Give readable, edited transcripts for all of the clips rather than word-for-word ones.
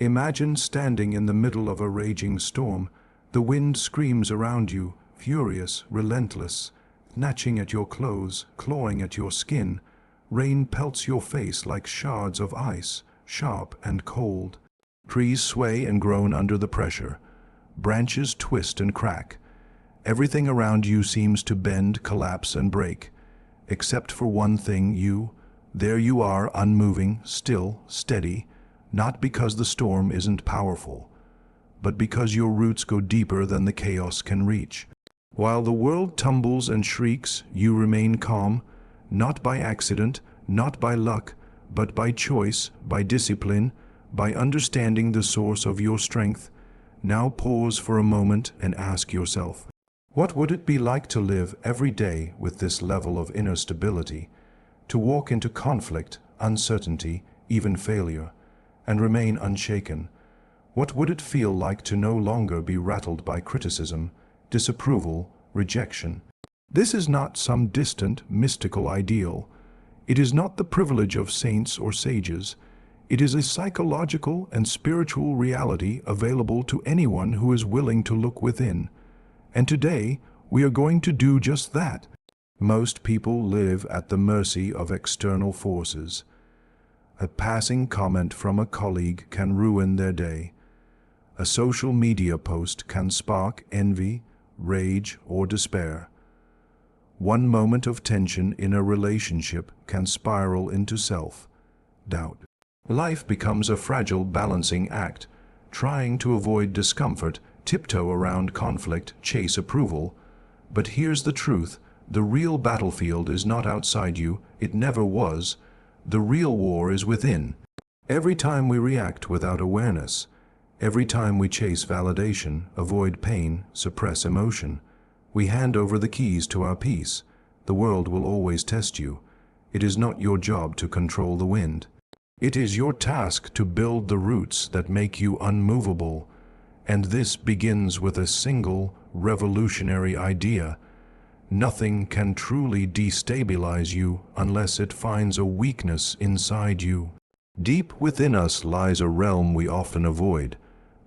Imagine standing in the middle of a raging storm. The wind screams around you, furious, relentless, gnashing at your clothes, clawing at your skin. Rain pelts your face like shards of ice, sharp and cold. Trees sway and groan under the pressure. Branches twist and crack. Everything around you seems to bend, collapse, and break. Except for one thing, you. There you are, unmoving, still, steady, not because the storm isn't powerful, but because your roots go deeper than the chaos can reach. While the world tumbles and shrieks, you remain calm, not by accident, not by luck, but by choice, by discipline, by understanding the source of your strength. Now pause for a moment and ask yourself, what would it be like to live every day with this level of inner stability, to walk into conflict, uncertainty, even failure, and remain unshaken? What would it feel like to no longer be rattled by criticism, disapproval, rejection? This is not some distant, mystical ideal. It is not the privilege of saints or sages. It is a psychological and spiritual reality available to anyone who is willing to look within. And today, we are going to do just that. Most people live at the mercy of external forces. A passing comment from a colleague can ruin their day. A social media post can spark envy, rage, or despair. One moment of tension in a relationship can spiral into self-doubt. Life becomes a fragile balancing act, trying to avoid discomfort, tiptoe around conflict, chase approval. But here's the truth: the real battlefield is not outside you, it never was. The real war is within. Every time we react without awareness, every time we chase validation, avoid pain, suppress emotion, we hand over the keys to our peace. The world will always test you. It is not your job to control the wind. It is your task to build the roots that make you unmovable. And this begins with a single, revolutionary idea. Nothing can truly destabilize you unless it finds a weakness inside you. Deep within us lies a realm we often avoid,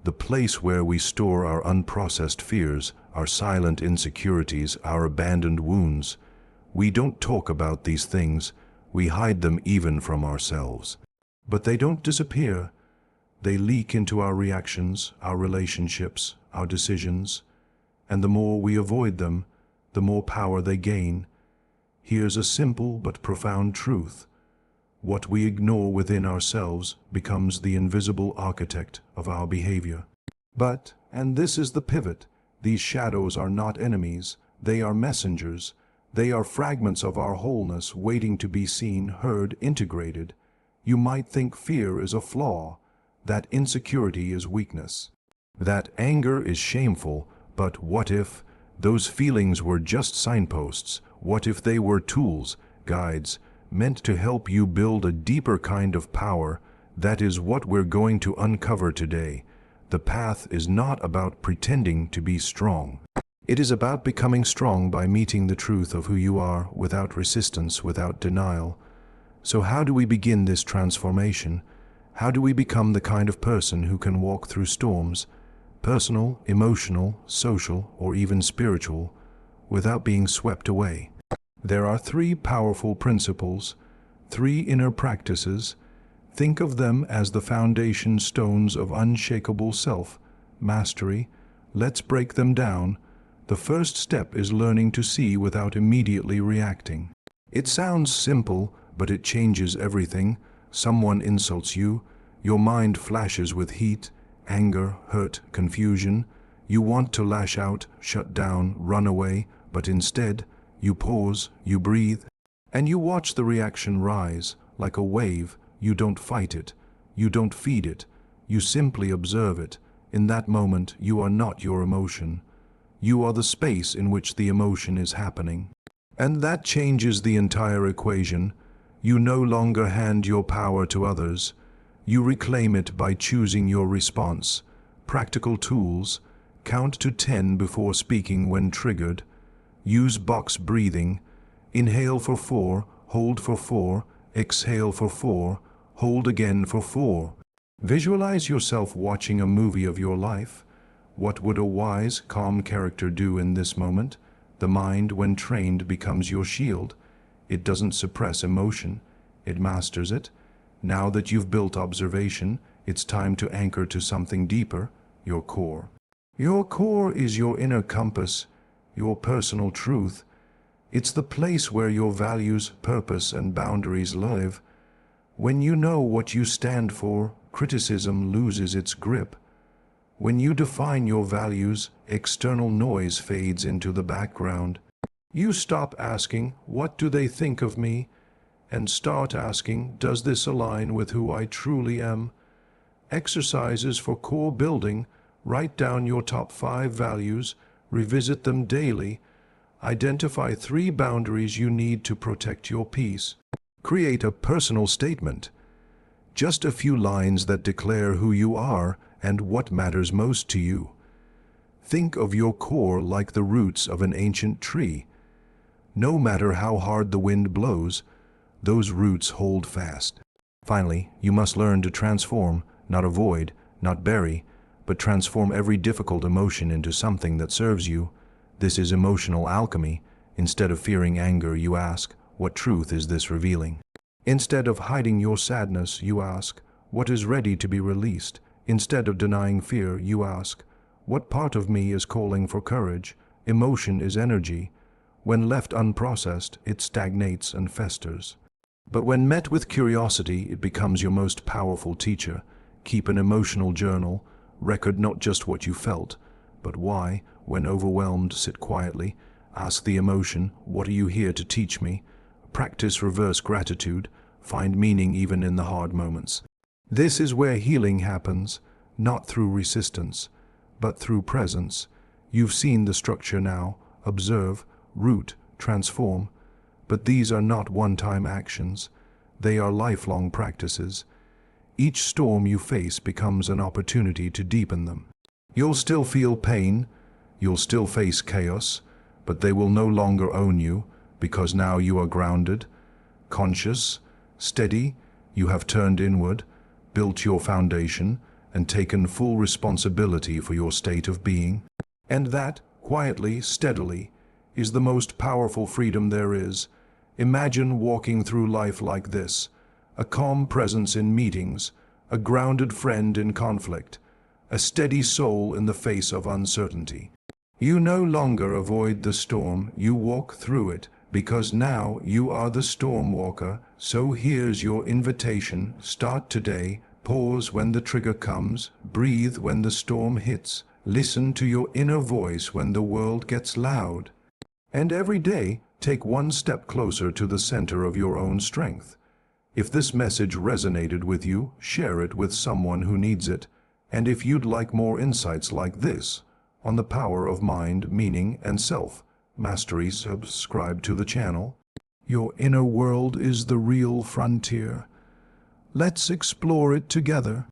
the place where we store our unprocessed fears, our silent insecurities, our abandoned wounds. We don't talk about these things, we hide them even from ourselves. But they don't disappear. They leak into our reactions, our relationships, our decisions, and the more we avoid them, the more power they gain. Here's a simple but profound truth. What we ignore within ourselves becomes the invisible architect of our behavior. But, and this is the pivot, these shadows are not enemies, they are messengers. They are fragments of our wholeness waiting to be seen, heard, integrated. You might think fear is a flaw, that insecurity is weakness, that anger is shameful, but what if those feelings were just signposts? What if they were tools, guides, meant to help you build a deeper kind of power? That is what we're going to uncover today. The path is not about pretending to be strong. It is about becoming strong by meeting the truth of who you are, without resistance, without denial. So how do we begin this transformation? How do we become the kind of person who can walk through storms, personal, emotional, social, or even spiritual, without being swept away? There are three powerful principles, three inner practices. Think of them as the foundation stones of unshakable self-mastery. Let's break them down. The first step is learning to see without immediately reacting. It sounds simple, but it changes everything. Someone insults you, your mind flashes with heat, anger, hurt, confusion. You want to lash out, shut down, run away, but instead, you pause, you breathe, and you watch the reaction rise. Like a wave, you don't fight it, you don't feed it, you simply observe it. In that moment, you are not your emotion. You are the space in which the emotion is happening. And that changes the entire equation. You no longer hand your power to others. You reclaim it by choosing your response. Practical tools: count to 10 before speaking when triggered. Use box breathing. Inhale for 4, hold for 4, exhale for 4, hold again for 4. Visualize yourself watching a movie of your life. What would a wise, calm character do in this moment? The mind, when trained, becomes your shield. It doesn't suppress emotion, it masters it. Now that you've built observation, it's time to anchor to something deeper, your core. Your core is your inner compass, your personal truth. It's the place where your values, purpose, and boundaries live. When you know what you stand for, criticism loses its grip. When you define your values, external noise fades into the background. You stop asking, "What do they think of me?" and start asking, "Does this align with who I truly am?" Exercises for core building: write down your top 5 values, revisit them daily, identify 3 boundaries you need to protect your peace. Create a personal statement. Just a few lines that declare who you are and what matters most to you. Think of your core like the roots of an ancient tree. No matter how hard the wind blows, those roots hold fast. Finally, you must learn to transform, not avoid, not bury, but transform every difficult emotion into something that serves you. This is emotional alchemy. Instead of fearing anger, you ask, "What truth is this revealing?" Instead of hiding your sadness, you ask, "What is ready to be released?" Instead of denying fear, you ask, "What part of me is calling for courage?" Emotion is energy. When left unprocessed, it stagnates and festers. But when met with curiosity, it becomes your most powerful teacher. Keep an emotional journal. Record not just what you felt, but why. When overwhelmed, sit quietly. Ask the emotion, "What are you here to teach me?" Practice reverse gratitude. Find meaning even in the hard moments. This is where healing happens, not through resistance, but through presence. You've seen the structure now. Observe, root, transform. But these are not one-time actions. They are lifelong practices. Each storm you face becomes an opportunity to deepen them. You'll still feel pain, you'll still face chaos, but they will no longer own you, because now you are grounded, conscious, steady. You have turned inward, built your foundation, and taken full responsibility for your state of being. And that, quietly, steadily, is the most powerful freedom there is. Imagine walking through life like this: a calm presence in meetings, a grounded friend in conflict, a steady soul in the face of uncertainty. You no longer avoid the storm, you walk through it, because now you are the storm walker. So here's your invitation: start today, pause when the trigger comes, breathe when the storm hits, listen to your inner voice when the world gets loud. And every day, take one step closer to the center of your own strength. If this message resonated with you, share it with someone who needs it. And if you'd like more insights like this on the power of mind, meaning, and self-mastery, subscribe to the channel. Your inner world is the real frontier. Let's explore it together.